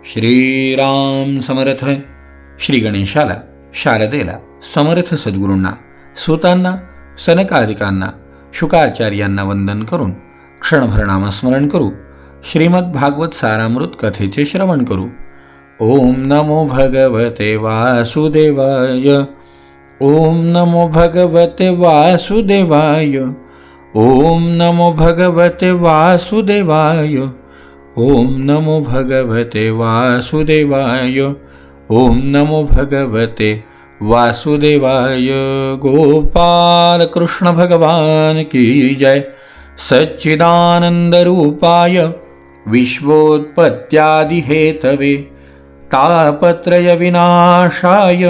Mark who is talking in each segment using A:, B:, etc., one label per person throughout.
A: श्रीराम समर्थ. श्री गणेशाला, शारदेला, समर्थ सद्गुरूंना, सुतांना, सनकादिकांना, शुकाचार्यांना वंदन करून क्षणभर नामस्मरण करू. श्रीमद भागवत सारामृत कथेचे श्रवण करू. ओम नमो भगवते वासुदेवाय. ओम नमो भगवते वासुदेवाय. ओम नमो भगवते वासुदेवाय. ओम नमो भगवते वासुदेवाय. ओम नमो भगवते वासुदेवाय. गोपाल कृष्ण भगवान की जय. सच्चिदानंद रूपाय विश्वोत्पत्त्यादि हेतवे तापत्रय विनाशाय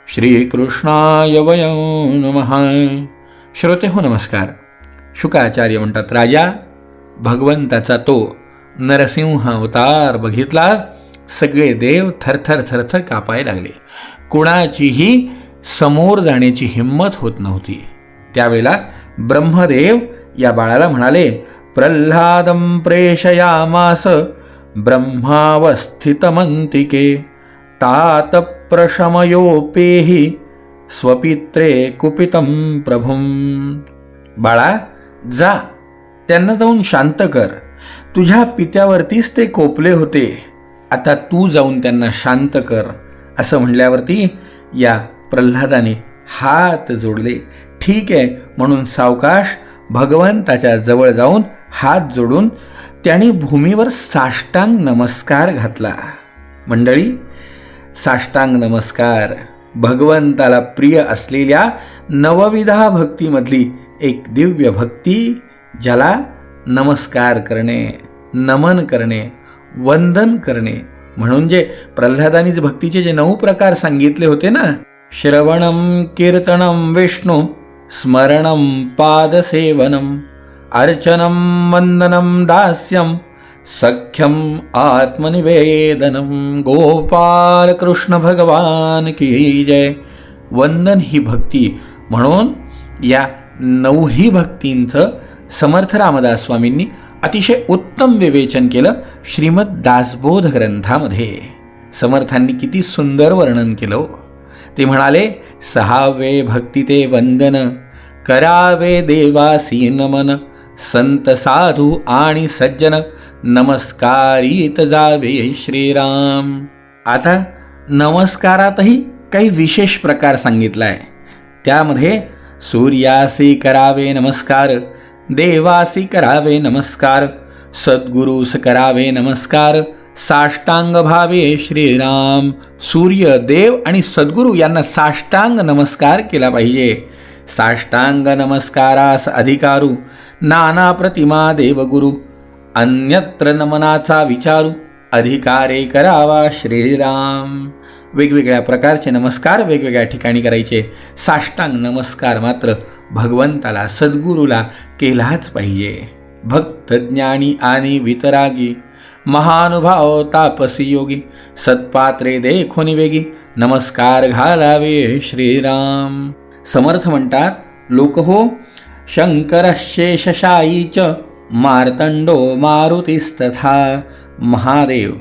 A: श्रीकृष्णाय वयं नमः. श्रोते हो नमस्कार. शुकाचार्य म्हणतात, राजा भगवंताचा तो नरसिंह अवतार बघितला, सगळे देव थरथर थरथर कापायला लागले. कुणाचीही समोर जाण्याची हिंमत होत नव्हती. त्यावेळेला ब्रह्मदेव या बाळाला म्हणाले, प्रल्हादं प्रेषयामास ब्रह्मावस्थितमंतिके तात प्रशमयोपेहि स्वपित्रे कुपितं प्रभुं. बाळा जा, त्यांना जाऊन शांत कर. तुझ्या पित्यावरतीच ते कोपले होते, आता तू जाऊन त्यांना शांत कर. असं म्हणल्यावरती या प्रल्हादाने हात जोडले. ठीक आहे म्हणून सावकाश भगवंताच्या जवळ जाऊन हात जोडून त्यांनी भूमीवर साष्टांग नमस्कार घातला. मंडळी, साष्टांग नमस्कार भगवंताला प्रिय असलेल्या नवविधा भक्तीमधली एक दिव्य भक्ती, ज्याला नमस्कार करणे, नमन करणे, वंदन करणे. म्हणून जे प्रल्हादानीच भक्तीचे जे 9 प्रकार सांगितले होते ना, श्रवणम कीर्तनम विष्णू, स्मरणम पादसेवनम, अर्चनम वंदनम दास्यम, सख्यम आत्मनिवेदनम. गोपाल कृष्ण भगवान की जय. वंदन ही भक्ती. म्हणून या 9ही भक्तींचं समर्थ रामदास स्वामींनी अतिशय उत्तम विवेचन केलं श्रीमद दासबोध ग्रंथामध्ये. समर्थांनी किती सुंदर वर्णन केलं. ते म्हणाले, 6वे भक्ती ते वंदन, करावे देवासी नमन, संत साधू आणि सज्जन, नमस्कारित जावे श्रीराम. आता नमस्कारातही काही विशेष प्रकार सांगितला आहे. त्यामध्ये सूर्यासी करावे नमस्कार, देवासी करावे नमस्कार, सद्गुरूस करावे नमस्कार, साष्टांग भावे श्रीराम. सूर्य, देव आणि सद्गुरू यांना साष्टांग नमस्कार केला पाहिजे. साष्टांग नमस्कारास अधिकारू, नाना प्रतिमा देवगुरु, अन्यत्र नमनाचा विचारू, अधिकारे करावा श्रीराम. वेगवेगळ्या प्रकारचे नमस्कार वेगवेगळ्या ठिकाणी करायचे. साष्टांग नमस्कार मात्र भगवंताला, सद्गुरूला केलाच पाहिजे. भक्त ज्ञानी आणि वितरागी, महानुभाव तापसी योगी, सत्पात्रे देखोनी वेगी, नमस्कार घालावे श्रीराम. समर्थ म्हणतात, लोक हो शंकर शेषशायीच, मार्तंडो मारुतीस्तथा. महादेव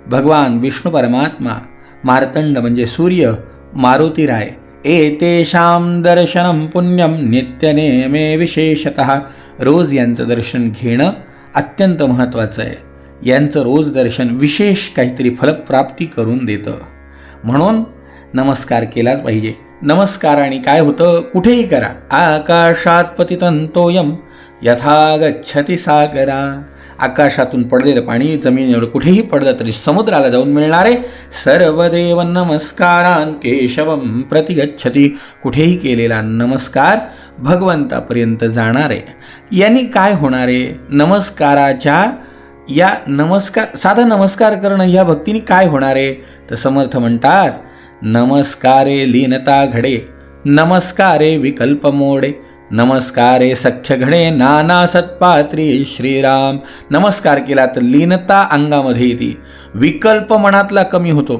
A: भगवान विष्णू परमात्मा, मार्तंड म्हणजे सूर्य, मारुतीराय, एतेषां दर्शनं पुण्यम नित्यनेमे विशेषतः. रोज यांचं दर्शन घेणं अत्यंत महत्त्वाचं आहे. यांचं रोज दर्शन विशेष काहीतरी फलप्राप्ती करून देतं. म्हणून नमस्कार केलाच पाहिजे. नमस्काराने काय होतं, कुठेही करा. आकाशात पतितंतोयम यथा गच्छति सागरा. आकाशातून पडलेलं पाणी जमिनीवर कुठेही पडलं तरी समुद्राला जाऊन मिळणारे. सर्वदेव नमस्कारान केशवम प्रतिगच्छति. कुठेही केलेला नमस्कार भगवंतापर्यंत जाणारे. यांनी काय होणारे, नमस्काराच्या या साधा नमस्कार करणं या भक्तीने काय होणारे, तर समर्थ म्हणतात, नमस्कारे लीनता घडे, नमस्कारे विकल्प मोडे, नमस्कारे सख्य घडे, नाना सत्पात्री श्रीराम. नमस्कार केला तर लीनता अंगामध्ये येते, विकल्प मनातला कमी होतो,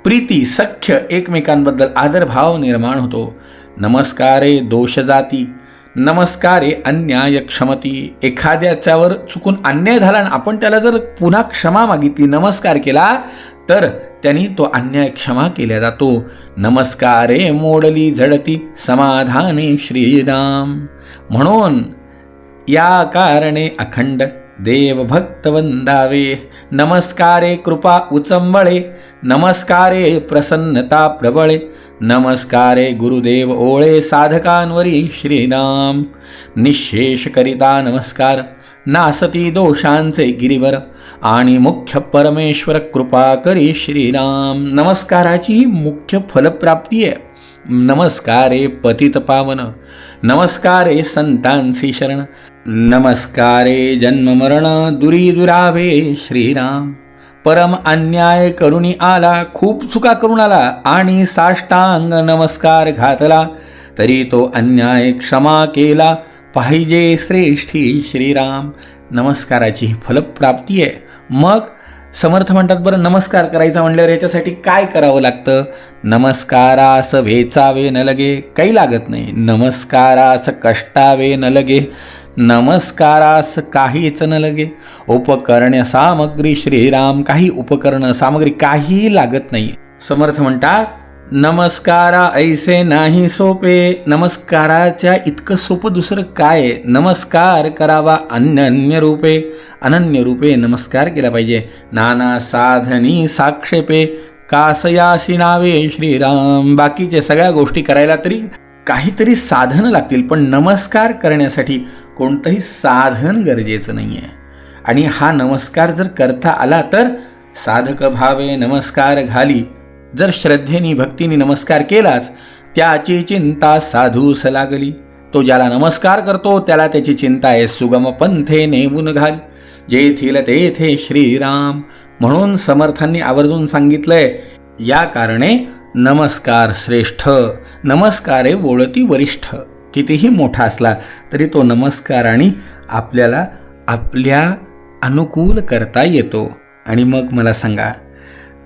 A: प्रीती सख्य एकमेकांबद्दल आदरभाव निर्माण होतो. नमस्कारे दोष जाती, नमस्कारे अन्याय क्षमती. एखाद्याच्यावर चुकून अन्याय झाला आणि आपण त्याला जर पुन्हा क्षमा मागितली, नमस्कार केला, तर त्यांनी तो अन्याय क्षमा केला जातो. नमस्कारे मोडली झडती समाधाने श्रीराम. म्हणून या कारणे अखंड देव भक्त वंदावे. नमस्कारे कृपा उचंबळे, नमस्कारे प्रसन्नता प्रबळे, नमस्कारे गुरुदेव ओळे साधकांवरी श्रीराम. निशेष करिता नमस्कार, नासती दोषांचे गिरीवर, आणि मुख्य परमेश्वर कृपा करी श्रीराम. नमस्काराची मुख्य फलप्राप्ती आहे. नमस्कारे पतित पावन, नमस्कारे संतांसी शरण, नमस्कारे जन्म मरण दुरी दुरावे श्रीराम. परम अन्याय करुणी आला, खूप चुका करून आला आणि साष्टांग नमस्कार घातला, तरी तो अन्याय क्षमा केला पाहिजे श्रेष्ठी श्रीराम. नमस्काराची फलप्राप्ती आहे. मग समर्थ म्हणतात, बरं नमस्कार करायचा म्हणल्यावर याच्यासाठी काय करावं लागतं? नमस्कारास वेचावे न लगे, काही लागत नाही. नमस्कारास कष्टावे न लगे, नमस्कारास काहीच न लगे. उपकरण सामग्री श्रीराम, काही उपकरण सामग्री काही लागत नाही. समर्थ म्हणतात, नमस्कारा ऐसे नाही सोपे. नमस्काराच्या इतकं सोपं दुसरं काय? नमस्कार करावा अनन्य रूपे, अनन्य रूपे नमस्कार केला पाहिजे. नाना साधनी साक्षेपे, कासयासी नावे श्रीराम. बाकीचे सगळ्या गोष्टी करायला तरी काहीतरी साधन लागतील, पण नमस्कार करण्यासाठी कोणतंही साधन गरजेचं नाही आहे. आणि हा नमस्कार जर करता आला तर साधक भावे नमस्कार घाली. जर श्रद्धेने भक्तीने नमस्कार केलाच, त्याची चिंता साधूस लागली. तो ज्याला नमस्कार करतो त्याला त्याची चिंता आहे सुगम पंथे नेमून घाली, जेथील तेथे श्रीराम. म्हणून समर्थांनी आवर्जून सांगितलंय, या कारणे नमस्कार श्रेष्ठ, नमस्कारे वोळती वरिष्ठ. कितीही मोठा असला तरी तो नमस्काराने आपल्याला आपल्या अनुकूल करता येतो. आणि मग मला सांगा,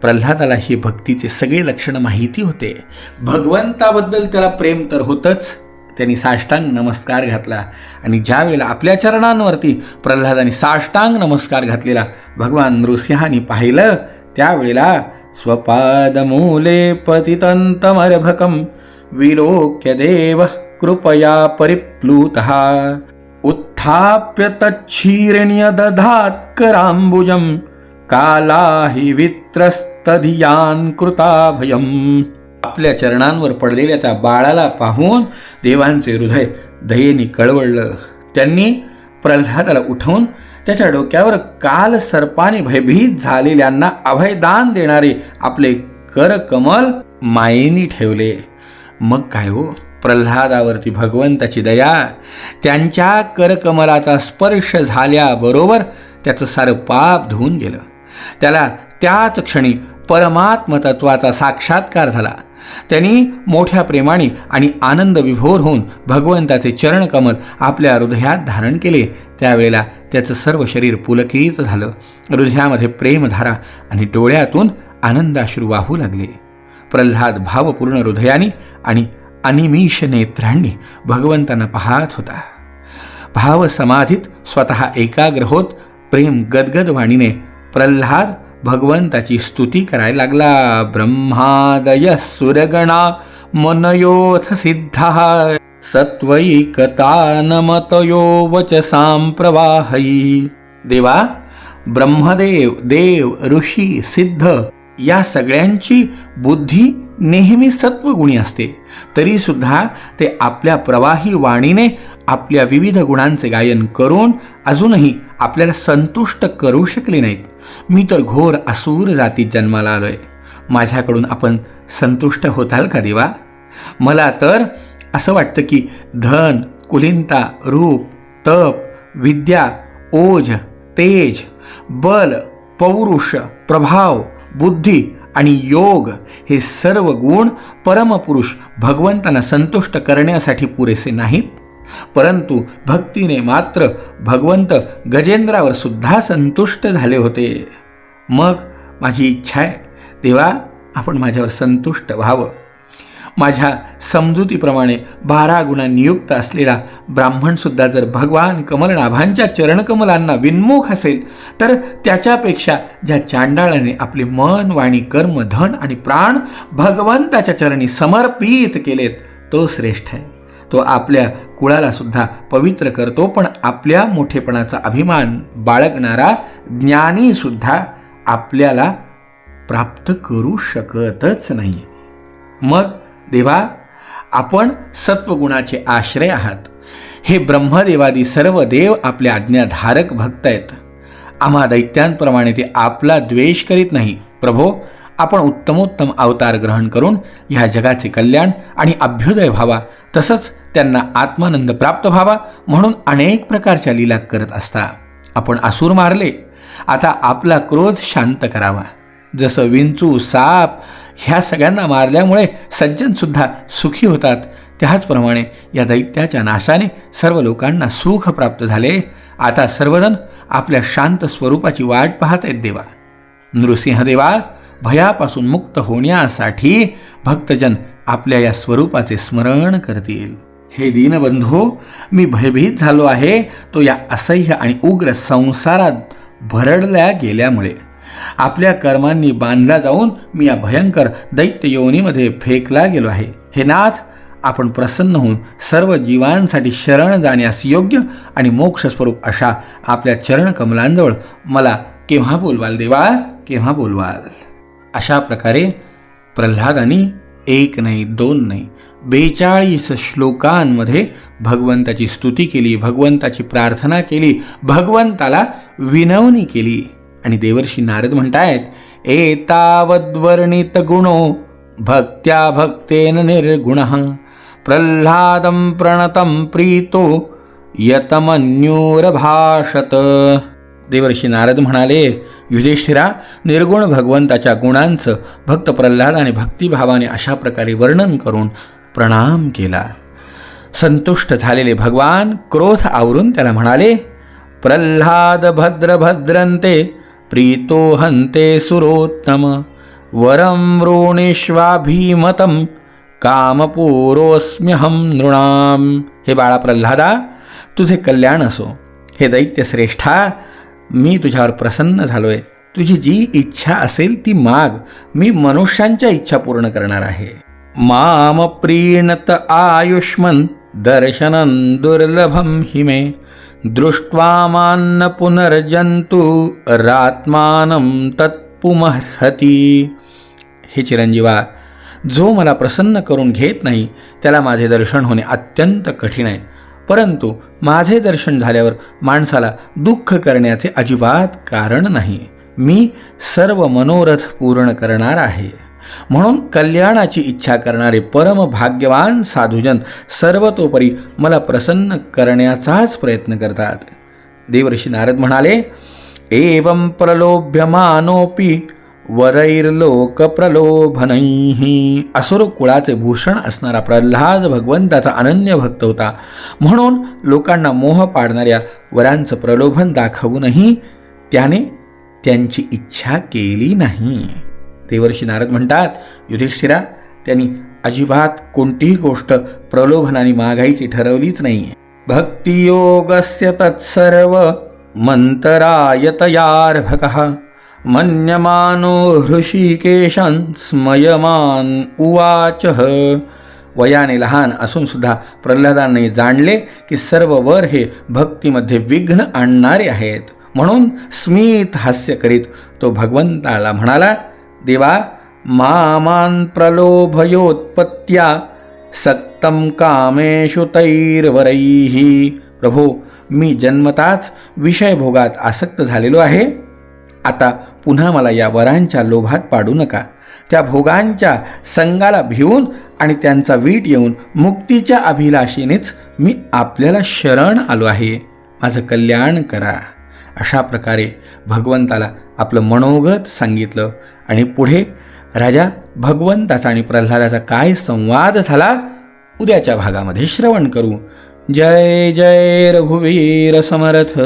A: प्रल्हादाला ही भक्तीचे सगळे लक्षणं माहिती होते. भगवंताबद्दल त्याला प्रेम तर होतंच. त्यांनी साष्टांग नमस्कार घातला, आणि ज्या वेळेला आपल्या चरणांवरती प्रल्हादाने साष्टांग नमस्कार घातलेला भगवान नृसिंहाने पाहिलं, त्यावेळेला स्वपादमूले पतितंतमर्भकं विलोक्य देव कृपया परिप्लुतः उत्थाप्य तच्छीर्ण्य दधात करांबुजं कालाहि वित्रस्तधियान कृताभयम. आपल्या चरणांवर पडलेल्या त्या बाळाला पाहून देवांचे हृदय दयेने कळवळलं. त्यांनी प्रल्हादाला उठवून त्याच्या डोक्यावर काल सर्पाने भयभीत झालेल्यांना अभयदान देणारे आपले करकमल मायेनी ठेवले. मग काय हो, प्रल्हादावरती भगवंताची दया. त्यांच्या करकमलाचा स्पर्श झाल्याबरोबर त्याचं सारं पाप धुवून गेलं. त्याला त्याच क्षणी परमात्म तत्वाचा साक्षात्कार झाला. त्यांनी मोठ्या प्रेमाने आणि आनंद विभोर होऊन भगवंताचे चरणकमल आपल्या हृदयात धारण केले. त्यावेळेला त्याचं सर्व शरीर पुलकित झालं. हृदयामध्ये प्रेमधारा आणि डोळ्यातून आनंदाश्रू वाहू लागले. प्रल्हाद भावपूर्ण हृदयाने आणि अनिमिष नेत्रांनी भगवंतांना पाहत होता. भाव समाधीत स्वतः एकाग्र होत प्रेम गदगद वाणीने प्रल्हाद भगवंताची स्तुती करायला लागला. ब्रह्मादय सुरगणा मनयोथ सिद्धा सत्वैकता नमतयो वचसां प्रवाहई. देवा, ब्रह्मदेव, देव, ऋषी, सिद्ध या सगळ्यांची बुद्धी नेहमी सत्वगुणी असते, तरीसुद्धा ते आपल्या प्रवाही वाणीने आपल्या विविध गुणांचे गायन करून अजूनही आपल्याला संतुष्ट करू शकले नाहीत. मी तर घोर असुर जातीत जन्माला आलोय. माझ्याकडून आपण संतुष्ट होताल का देवा? मला तर असं वाटतं की धन, कुलीनता, रूप, तप, विद्या, ओज, तेज, बल, पौरुष, प्रभाव, बुद्धी आणि योग हे सर्व गुण परमपुरुष भगवंतांना संतुष्ट करण्यासाठी पुरेसे नाहीत, परंतु भक्तीने मात्र भगवंत गजेंद्रावर सुद्धा संतुष्ट झाले होते. मग माझी इच्छा आहे, देवा, आपण माझ्यावर संतुष्ट व्हावं. माझ्या समजुतीप्रमाणे 12 गुणांनी युक्त असलेला ब्राह्मणसुद्धा जर भगवान कमलनाभांच्या चरणकमलांना विन्मुख असेल, तर त्याच्यापेक्षा ज्या चांडाळाने आपले मन, वाणी, कर्म, धन आणि प्राण भगवंताच्या चरणी समर्पित केलेत, तो श्रेष्ठ आहे. तो आपल्या कुळाला सुद्धा पवित्र करतो, पण आपल्या मोठेपणाचा अभिमान बाळगणारा ज्ञानी सुद्धा आपल्याला प्राप्त करू शकतच नाही. मग देवा, आपण सत्वगुणाचे आश्रय आहात. हे ब्रह्मदेवादी सर्व देव आपल्या आज्ञाधारक भक्त आहेत. आम्हा दैत्यांप्रमाणे ते आपला द्वेष करीत नाही. प्रभो, आपण उत्तमोत्तम अवतार ग्रहण करून ह्या जगाचे कल्याण आणि अभ्युदय व्हावा, तसंच त्यांना आत्मानंद प्राप्त व्हावा म्हणून अनेक प्रकारच्या लीला करत असता. आपण असुर मारले, आता आपला क्रोध शांत करावा. जसं विंचू, साप ह्या सगळ्यांना मारल्यामुळे सज्जनसुद्धा सुखी होतात, त्याचप्रमाणे या दैत्याच्या नाशाने सर्व लोकांना सुख प्राप्त झाले. आता सर्वजण आपल्या शांत स्वरूपाची वाट पाहत आहेत. देवा नृसिंहदेवा, भयापासून मुक्त होण्यासाठी भक्तजन आपल्या या स्वरूपाचे स्मरण करतील. हे दीनबंधू, मी भयभीत झालो आहे, तो या असह्य आणि उग्र संसारात भरडल्या गेल्यामुळे. आपल्या कर्मांनी बांधला जाऊन मी या भयंकर दैत्य योनीमध्ये फेकला गेलो आहे. हे नाथ, आपण प्रसन्न होऊन सर्व जीवांसाठी शरण जाण्यास योग्य आणि मोक्षस्वरूप अशा आपल्या चरणकमलांजवळ मला केव्हा बोलवाल देवा, केव्हा बोलवाल. अशा प्रकारे प्रल्हादांनी 1 नाही 2 नाही 42 श्लोकांमध्ये भगवंताची स्तुती केली, भगवंताची प्रार्थना केली, भगवंताला विनवणी केली. आणि देवर्षी नारद म्हणतायत, एतावद्वर्णित गुणो भक्त्या भक्तेन निर्गुणः प्रल्हादं प्रणतं प्रीतो यतमन्युरभाषत. देवर्षी नारद म्हणाले, युधिष्ठिरा, निर्गुण भगवंताच्या गुणांचं भक्त प्रल्हादाने भक्तिभावाने अशा प्रकारे वर्णन करून प्रणाम केला. संतुष्ट झालेले भगवान क्रोध आवरून त्याला म्हणाले, प्रल्हाद भद्र भद्रंते प्रीतो हंते सुरोत्तम वरम वृणीष्वाभिमतं कामपूरोऽस्म्यहं नृणाम. हे बाळा प्रल्हादा, तुझे कल्याण असो. हे दैत्य श्रेष्ठा, मी तुझ्यावर प्रसन्न झालोय. तुझी जी इच्छा असेल ती माग, मी मनुष्यांच्या इच्छा पूर्ण करणार आहे. माम प्रीणत आयुष्मन दर्शनं दुर्लभम हिमे दृष्ट्वा मान्न पुनर्जंतु रात्मानं तत्पुमर्हति. हे चिरंजीवा, जो मला प्रसन्न करून घेत नाही त्याला माझे दर्शन होणे अत्यंत कठीण आहे. परंतु माझे दर्शन झाल्यावर माणसाला दुःख करण्याचे अजिबात कारण नाही. मी सर्व मनोरथ पूर्ण करणार आहे. म्हणून कल्याणाची इच्छा करणारे परम भाग्यवान साधुजन सर्वतोपरी मला प्रसन्न करण्याचाच प्रयत्न करतात. देवर्षी नारद म्हणाले, एवं प्रलोभ्यमानोपि वरैर्लोक प्रलोभनैः. असुर कुळाचे भूषण असणारा प्रल्हाद भगवंताचा अनन्य भक्त होता. म्हणून लोकांना मोह पाडणाऱ्या वरांचं प्रलोभन दाखवूनही त्याने त्यांची इच्छा केली नाही. देवर्षी नारद म्हणतात, युधिष्ठिरा, त्यांनी अजिबात कोणतीही गोष्ट प्रलोभनाने मागायची ठरवलीच नाही. भक्तियोगस्य तत्सर्व मंतरायतयार्भकः मन्यमानो हृषीकेशं स्मयमान उवाचः. वयाने लहान असून सुद्धा प्रल्हादाने जाणले की सर्व वर हे भक्तीमध्ये विघ्न आणणारे आहेत. म्हणून स्मित हास्य करीत तो भगवंताला म्हणाला, देवा, मामान प्रलोभयोत्पत्त्या सक्तं कामेषु तैर्वरैः. प्रभो, मी जन्मताच विषयभोगात आसक्त झालेलो आहे. आता पुन्हा मला या वरांच्या लोभात पाडू नका. त्या भोगांच्या संगाला भिवून आणि त्यांचा वीट येऊन मुक्तीच्या अभिलाषेनेच मी आपल्याला शरण आलो आहे. माझं कल्याण करा. अशा प्रकारे भगवंताला आपलं मनोगत सांगितलं. आणि पुढे राजा भगवंताचा आणि प्रल्हादाचा काय संवाद झाला उद्याच्या भागामध्ये श्रवण करू. जय जय रघुवीर समर्थ.